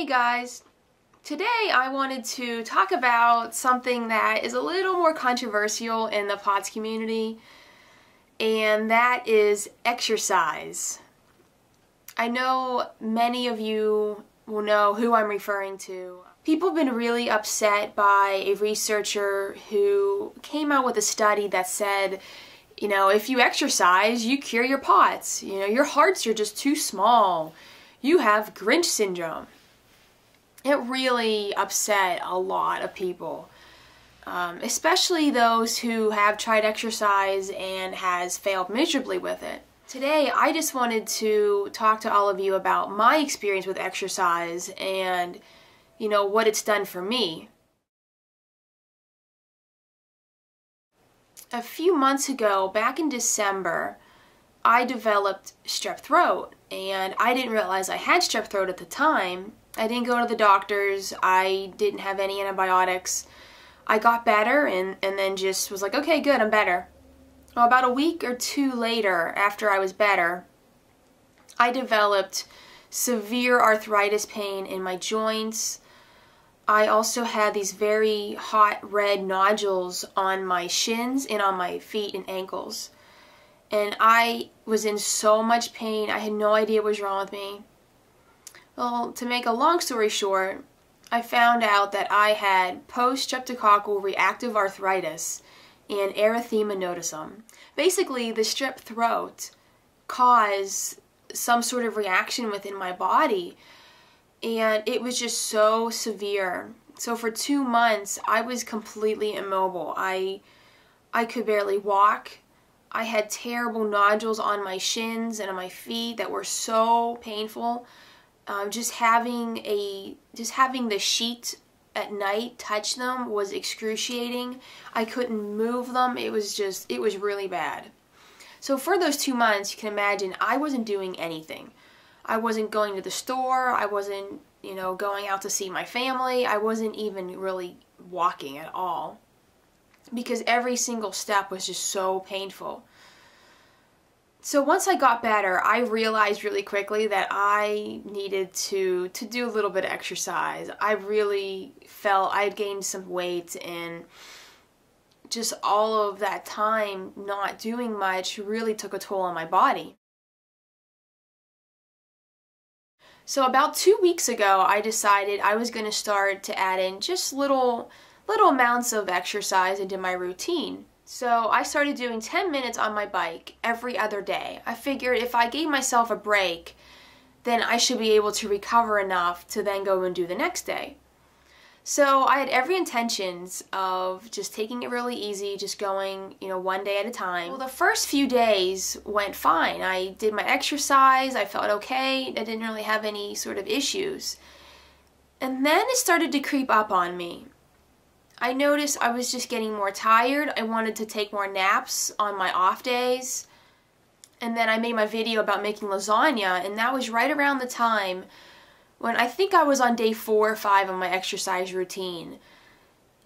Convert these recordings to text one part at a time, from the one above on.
Hey guys! Today I wanted to talk about something that is a little more controversial in the POTS community, and that is exercise. I know many of you will know who I'm referring to. People have been really upset by a researcher who came out with a study that said, if you exercise, you cure your POTS. Your hearts are just too small. You have Grinch syndrome. It really upset a lot of people, especially those who have tried exercise and has failed miserably with it. Today, I just wanted to talk to all of you about my experience with exercise and, what it's done for me. A few months ago, back in December, I developed strep throat, and I didn't realize I had strep throat at the time. I didn't go to the doctors. I didn't have any antibiotics. I got better and then just was like, okay, good, I'm better. Well, about a week or two later, after I was better, I developed severe arthritis pain in my joints. I also had these very hot red nodules on my shins and on my feet and ankles. And I was in so much pain. I had no idea what was wrong with me. Well, to make a long story short, I found out that I had post-streptococcal reactive arthritis and erythema nodosum. Basically, the strep throat caused some sort of reaction within my body, and it was just so severe. So for 2 months, I was completely immobile. I could barely walk. I had terrible nodules on my shins and on my feet that were so painful. Just having the sheet at night touch them was excruciating. I couldn't move them. It was really bad. So for those 2 months, you can imagine, I wasn't doing anything. I wasn't going to the store. I wasn't, going out to see my family. I wasn't even really walking at all, because every single step was just so painful. So once I got better, I realized really quickly that I needed to do a little bit of exercise. I really felt I had gained some weight, and just all of that time not doing much really took a toll on my body. So about 2 weeks ago, I decided I was going to start to add in just little amounts of exercise into my routine. So I started doing 10 minutes on my bike every other day. I figured if I gave myself a break, then I should be able to recover enough to then go and do the next day. So I had every intentions of just taking it really easy, just going, one day at a time. Well, the first few days went fine. I did my exercise, I felt okay, I didn't really have any sort of issues. And then it started to creep up on me. I noticed I was just getting more tired. I wanted to take more naps on my off days. And then I made my video about making lasagna, and that was right around the time when I think I was on day 4 or 5 of my exercise routine.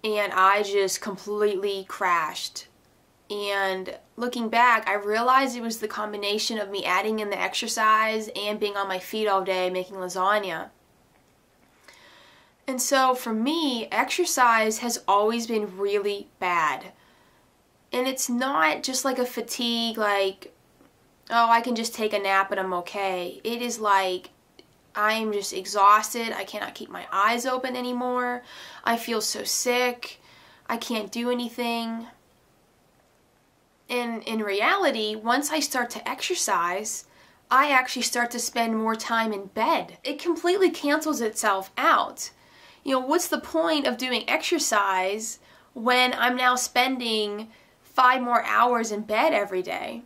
And I just completely crashed. And looking back, I realized it was the combination of me adding in the exercise and being on my feet all day making lasagna. And so for me, exercise has always been really bad. And it's not just like a fatigue, like, oh, I can just take a nap and I'm okay. It is like, I'm just exhausted. I cannot keep my eyes open anymore. I feel so sick. I can't do anything. And in reality, once I start to exercise, I actually start to spend more time in bed. It completely cancels itself out. What's the point of doing exercise when I'm now spending 5 more hours in bed every day?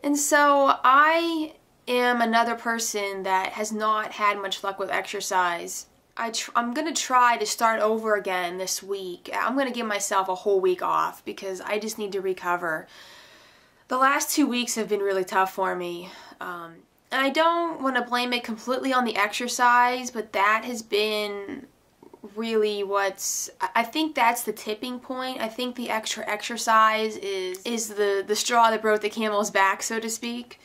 And so I am another person that has not had much luck with exercise. I'm going to try to start over again this week. I'm going to give myself a whole week off because I just need to recover. The last 2 weeks have been really tough for me. And I don't want to blame it completely on the exercise, but that has been really I think that's the tipping point. I think the extra exercise is the straw that broke the camel's back, so to speak.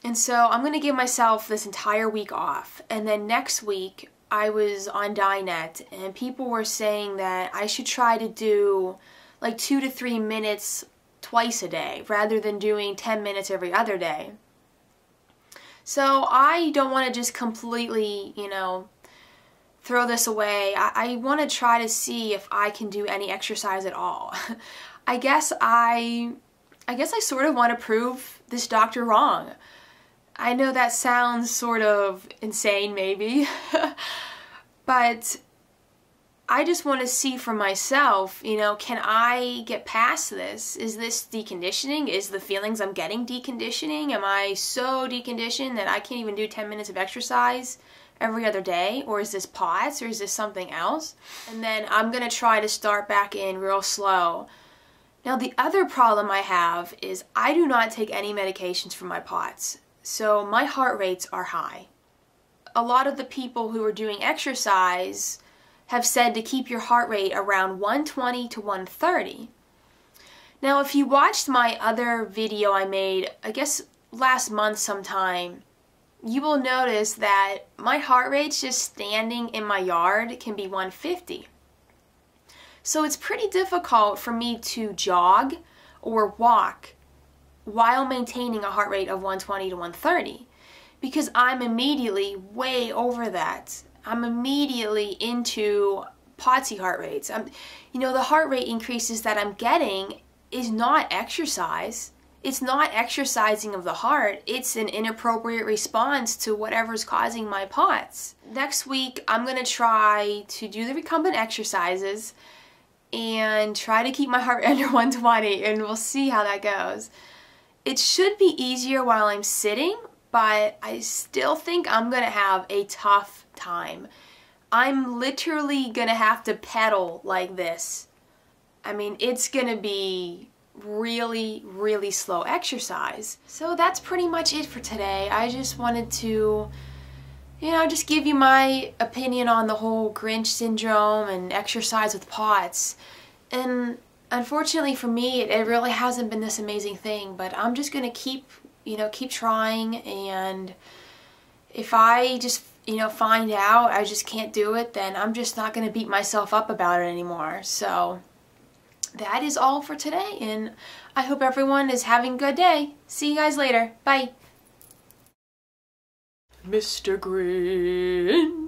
And so I'm going to give myself this entire week off. And then next week, I was on Dinette, and people were saying that I should try to do like 2 to 3 minutes twice a day, rather than doing 10 minutes every other day. So I don't want to just completely, throw this away. I want to try to see if I can do any exercise at all. I guess I sort of want to prove this doctor wrong. I know that sounds sort of insane maybe, but I just want to see for myself, can I get past this? Is this deconditioning? Is the feelings I'm getting deconditioning? Am I so deconditioned that I can't even do 10 minutes of exercise every other day? Or is this POTS, or is this something else? And then I'm going to try to start back in real slow. Now the other problem I have is I do not take any medications for my POTS. So my heart rates are high. A lot of the people who are doing exercise have said to keep your heart rate around 120 to 130. Now if you watched my other video I made, I guess last month sometime, you will notice that my heart rate just standing in my yard can be 150. So it's pretty difficult for me to jog or walk while maintaining a heart rate of 120 to 130, because I'm immediately way over that. I'm immediately into POTSy heart rates. The heart rate increases that I'm getting is not exercise. It's not exercising of the heart. It's an inappropriate response to whatever's causing my POTS. Next week, I'm going to try to do the recumbent exercises and try to keep my heart under 120, and we'll see how that goes. It should be easier while I'm sitting, but I still think I'm going to have a tough time. I'm literally going to have to pedal like this. I mean, it's going to be really, really slow exercise. So that's pretty much it for today. I just wanted to, just give you my opinion on the whole Grinch syndrome and exercise with POTS. And unfortunately for me, it really hasn't been this amazing thing, but I'm just going to keep trying, and if I just, find out I just can't do it, then I'm just not going to beat myself up about it anymore. So that is all for today, and I hope everyone is having a good day. See you guys later. Bye. Mr. Grinch.